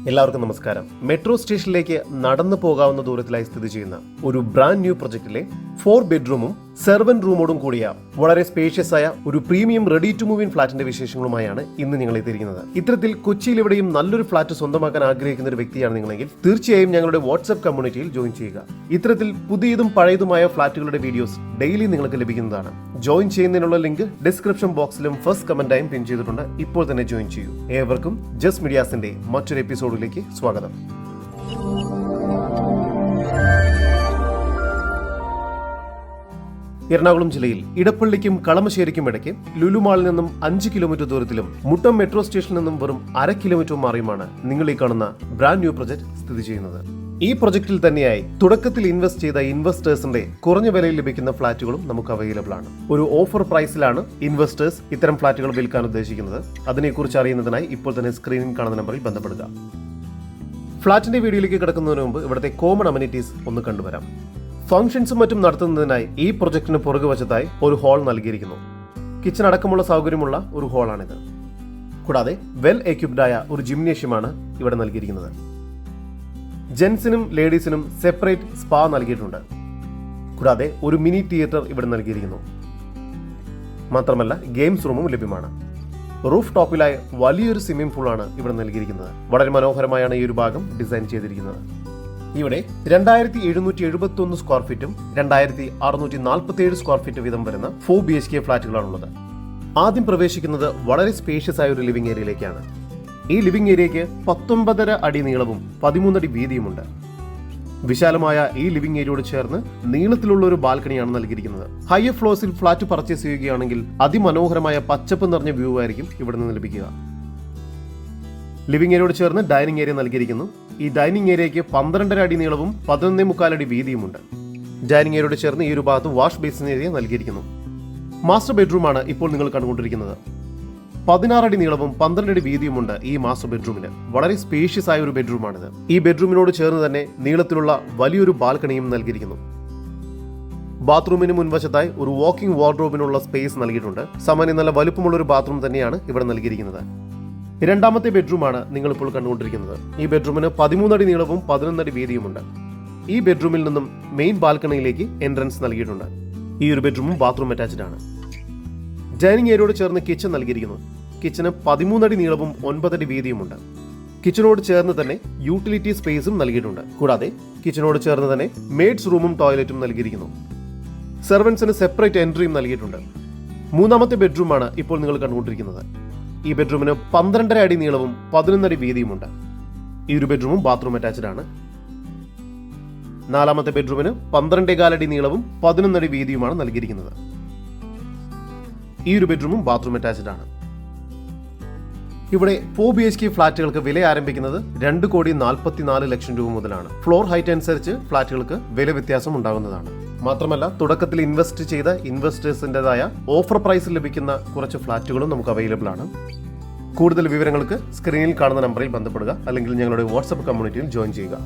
എല്ലാവർക്കും നമസ്കാരം. മെട്രോ സ്റ്റേഷനിലേക്ക് നടന്നു പോകാവുന്ന ദൂരത്തിലായി സ്ഥിതി ചെയ്യുന്ന ഒരു ബ്രാൻഡ് ന്യൂ പ്രൊജക്റ്റിലെ 4 ബെഡ്റൂമും സെർവന്റ് റൂമോടും കൂടിയ വളരെ സ്പേഷ്യസ് ആയ ഒരു premium ready to move in ഫ്ലാറ്റിന്റെ വിശേഷങ്ങളുമായാണ് ഇന്ന് നിങ്ങൾ എത്തിയിരിക്കുന്നത്. ഇത്തരത്തിൽ കൊച്ചിയിൽ എവിടെയും നല്ലൊരു ഫ്ലാറ്റ് സ്വന്തമാക്കാൻ ആഗ്രഹിക്കുന്ന ഒരു വ്യക്തിയാണ് നിങ്ങളെങ്കിൽ തീർച്ചയായും ഞങ്ങളുടെ വാട്സ്ആപ്പ് കമ്മ്യൂണിറ്റിയിൽ ജോയിൻ ചെയ്യുക. ഇത്തരത്തിൽ പുതിയതും പഴയതുമായ ഫ്ലാറ്റുകളുടെ വീഡിയോസ് ഡെയിലി നിങ്ങൾക്ക് ലഭിക്കുന്നതാണ്. ജോയിൻ ചെയ്യുന്നതിനുള്ള ലിങ്ക് ഡിസ്ക്രിപ്ഷൻ ബോക്സിലും ഫസ്റ്റ് കമന്റായും പിൻ ചെയ്തിട്ടുണ്ട്. ഇപ്പോൾ തന്നെ ജോയിൻ ചെയ്യൂ. ഏവർക്കും ജസ്റ്റ് മീഡിയാസിന്റെ മറ്റൊരു എപ്പിസോഡിലേക്ക് സ്വാഗതം. എറണാകുളം ജില്ലയിൽ ഇടപ്പള്ളിക്കും കളമശ്ശേരിക്കും ഇടയ്ക്ക് ലുലു മാളിൽ നിന്നും 5 കിലോമീറ്റർ ദൂരത്തിലും മുട്ടം മെട്രോ സ്റ്റേഷനിൽ നിന്നും വെറും 1/2 കിലോമീറ്റർ മാറിയുമാണ് നിങ്ങൾ ഈ കാണുന്ന ബ്രാൻഡ് ന്യൂ പ്രൊജക്ട് സ്ഥിതി ചെയ്യുന്നത്. ഈ പ്രൊജക്റ്റിൽ തന്നെയായി തുടക്കത്തിൽ ഇൻവെസ്റ്റ് ചെയ്ത ഇൻവെസ്റ്റേഴ്സിന്റെ കുറഞ്ഞ വിലയിൽ ലഭിക്കുന്ന ഫ്ളാറ്റുകളും നമുക്ക് അവൈലബിൾ ആണ്. ഒരു ഓഫർ പ്രൈസിലാണ് ഇൻവെസ്റ്റേഴ്സ് ഇത്തരം ഫ്ളാറ്റുകൾ വിൽക്കാൻ ഉദ്ദേശിക്കുന്നത്. അതിനെക്കുറിച്ച് അറിയുന്നതിനായി ഇപ്പോൾ തന്നെ സ്ക്രീനിൽ കാണുന്ന നമ്പറിൽ ബന്ധപ്പെടുക. ഫ്ളാറ്റിന്റെ വീഡിയോയിലേക്ക് കിടക്കുന്നതിന് മുമ്പ് ഇവിടുത്തെ കോമൺ അമ്യൂണിറ്റീസ് ഒന്ന് കണ്ടുവരാം. ഫംഗ്ഷൻസും മറ്റും നടത്തുന്നതിനായി ഈ പ്രൊജക്ടിന് പുറകുവശത്തായി ഒരു ഹാൾ നൽകിയിരിക്കുന്നു. കിച്ചൺ അടക്കമുള്ള സൗകര്യമുള്ള ഒരു ഹാളാണിത്. കൂടാതെ വെൽ എക്യുപ്ഡ് ആയ ഒരു ജിംനേഷ്യമാണ് ഇവിടെ നൽകിയിരിക്കുന്നത്. ജെന്റ്സിനും ലേഡീസിനും സെപ്പറേറ്റ് സ്പാ നൽകിയിട്ടുണ്ട്. കൂടാതെ ഒരു മിനി തിയേറ്റർ ഇവിടെ നൽകിയിരിക്കുന്നു. മാത്രമല്ല ഗെയിംസ് റൂമും ലഭ്യമാണ്. റൂഫ് ടോപ്പിലായി വലിയൊരു സ്വിമ്മിംഗ് പൂളാണ് ഇവിടെ നൽകിയിരിക്കുന്നത്. വളരെ മനോഹരമായാണ് ഈ ഒരു ഭാഗം ഡിസൈൻ ചെയ്തിരിക്കുന്നത്. ഇവിടെ 2771 സ്ക്വയർ ഫീറ്റും 2647 സ്ക്വയർ ഫീറ്റ് വീതം വരുന്ന 4 BHK ഫ്ളാറ്റുകളാണുള്ളത്. ആദ്യം പ്രവേശിക്കുന്നത് വളരെ സ്പേഷ്യസ് ആയ ഒരു ലിവിംഗ് ഏരിയയിലേക്കാണ്. ഈ ലിവിംഗ് ഏരിയയ്ക്ക് 19.5 അടി നീളവും 13 അടി വീതിയുമുണ്ട്. വിശാലമായ ഈ ലിവിംഗ് ഏരിയയോട് ചേർന്ന് നീളത്തിലുള്ള ഒരു ബാൽക്കണിയാണ് നൽകിയിരിക്കുന്നത്. ഹയർ ഫ്ലോസിൽ ഫ്ളാറ്റ് പർച്ചേസ് ചെയ്യുകയാണെങ്കിൽ അതിമനോഹരമായ പച്ചപ്പ് നിറഞ്ഞ വ്യൂ ആയിരിക്കും ഇവിടെ നിന്ന് ലഭിക്കുക. ലിവിംഗ് ഏരിയയോട് ചേർന്ന് ഡൈനിങ് ഏരിയ നൽകിയിരിക്കുന്നു. ഈ ഡൈനിങ് ഏരിയയ്ക്ക് 12.5 അടി നീളവും 11.25 അടി വീതിയുമുണ്ട്. ഡൈനിങ് ഏരിയയോട് ചേർന്ന് ഈ ഒരു ഭാഗത്ത് വാഷ് ബേസിൻ ഏരിയ നൽകിയിരിക്കുന്നു. മാസ്റ്റർ ബെഡ്റൂമാണ് ഇപ്പോൾ നിങ്ങൾ കണ്ടുകൊണ്ടിരിക്കുന്നത്. 16 അടി നീളവും 12 അടി വീതിയുമുണ്ട് ഈ മാസ്റ്റർ ബെഡ്റൂമിന്. വളരെ സ്പേഷ്യസ് ആയ ഒരു ബെഡ്റൂമാണിത്. ഈ ബെഡ്റൂമിനോട് ചേർന്ന് തന്നെ നീളത്തിലുള്ള വലിയൊരു ബാൽക്കണിയും നൽകിയിരിക്കുന്നു. ബാത്റൂമിന് മുൻവശത്തായി ഒരു വാക്കിംഗ് വാർഡ്രോബിനുള്ള സ്പേസ് നൽകിയിട്ടുണ്ട്. സാമാന്യം നല്ല വലുപ്പമുള്ള ഒരു ബാത്റൂം തന്നെയാണ് ഇവിടെ നൽകിയിരിക്കുന്നത്. രണ്ടാമത്തെ ബെഡ്റൂമാണ് നിങ്ങൾ ഇപ്പോൾ കണ്ടുകൊണ്ടിരിക്കുന്നത്. ഈ ബെഡ്റൂമിന് 13 അടി നീളവും 11 അടി വീതിയുമുണ്ട്. ഈ ബെഡ്റൂമിൽ നിന്നും മെയിൻ ബാൽക്കണിയിലേക്ക് എൻട്രൻസ് നൽകിയിട്ടുണ്ട്. ഈ ഒരു ബെഡ്റൂമും ബാത്റൂം അറ്റാച്ച്ഡ് ആണ്. ഡൈനിങ് ഏരിയയോട് ചേർന്ന് കിച്ചൺ നൽകിയിരിക്കുന്നു. കിച്ചന് 13 അടി നീളവും 9 അടി വീതിയുമുണ്ട്. കിച്ചണോട് ചേർന്ന് തന്നെ യൂട്ടിലിറ്റി സ്പേസും നൽകിയിട്ടുണ്ട്. കൂടാതെ കിച്ചണോട് ചേർന്ന് തന്നെ മെയ്ഡ്സ് റൂമും ടോയ്ലറ്റും നൽകിയിരിക്കുന്നു. സെർവൻസിന് സെപ്പറേറ്റ് എൻട്രിയും നൽകിയിട്ടുണ്ട്. മൂന്നാമത്തെ ബെഡ്റൂമാണ് ഇപ്പോൾ നിങ്ങൾ കണ്ടുകൊണ്ടിരിക്കുന്നത്. ഈ ബെഡ്റൂമിന് 12.5 അടി നീളവും 11 അടി വീതിയുമുണ്ട്. ഈ ഒരു ബെഡ്റൂമും ബാത്റൂം അറ്റാച്ച്ഡ് ആണ്. നാലാമത്തെ ബെഡ്റൂമിന് 12.25 അടി നീളവും 11 അടി വീതിയുമാണ് നൽകിയിരിക്കുന്നത്. ഈ ഒരു ബെഡ്റൂമും ബാത്റൂം അറ്റാച്ച്ഡ് ആണ്. ഇവിടെ 4 BHK ഫ്ളാറ്റുകൾക്ക് വില ആരംഭിക്കുന്നത് 2,44 ലക്ഷം രൂപ മുതലാണ്. ഫ്ലോർ ഹൈറ്റ് അനുസരിച്ച് ഫ്ളാറ്റുകൾക്ക് വില വ്യത്യാസം ഉണ്ടാകുന്നതാണ്. മാത്രമല്ല തുടക്കത്തിൽ ഇൻവെസ്റ്റ് ചെയ്ത ഇൻവെസ്റ്റേഴ്സിൻ്റെതായ ഓഫർ പ്രൈസിൽ ലഭിക്കുന്ന കുറച്ച് ഫ്ളാറ്റുകളും നമുക്ക് അവൈലബിൾ ആണ്. കൂടുതൽ വിവരങ്ങൾക്ക് സ്ക്രീനിൽ കാണുന്ന നമ്പറിൽ ബന്ധപ്പെടുക, അല്ലെങ്കിൽ ഞങ്ങളുടെ വാട്സ്ആപ്പ് കമ്മ്യൂണിറ്റിയിൽ ജോയിൻ ചെയ്യുക.